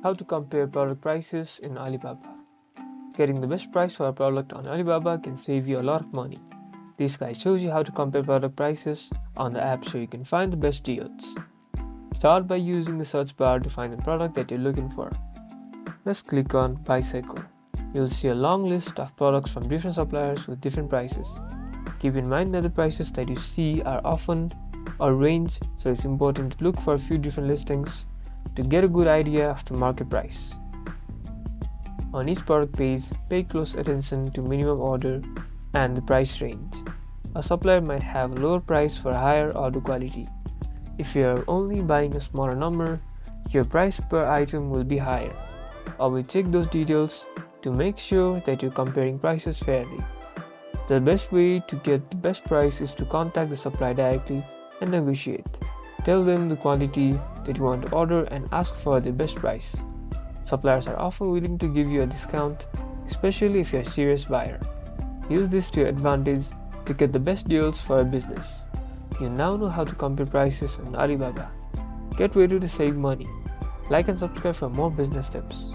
How to compare product prices in Alibaba. Getting the best price for a product on Alibaba can save you a lot of money. This guide shows you how to compare product prices on the app so you can find the best deals. Start by using the search bar to find the product that you're looking for. Let's click on bicycle. You'll see a long list of products from different suppliers with different prices. Keep in mind that the prices that you see are often or range, so it's important to look for a few different listings to get a good idea of the market price. On each product page, pay close attention to minimum order and the price range. A supplier might have a lower price for higher order quality. If you are only buying a smaller number, your price per item will be higher. Always check those details to make sure that you're comparing prices fairly. The best way to get the best price is to contact the supplier directly and negotiate. Tell them the quantity that you want to order and ask for the best price. Suppliers are often willing to give you a discount, especially if you're a serious buyer. Use this to your advantage to get the best deals for your business. You now know how to compare prices on Alibaba. Get ready to save money. Like and subscribe for more business tips.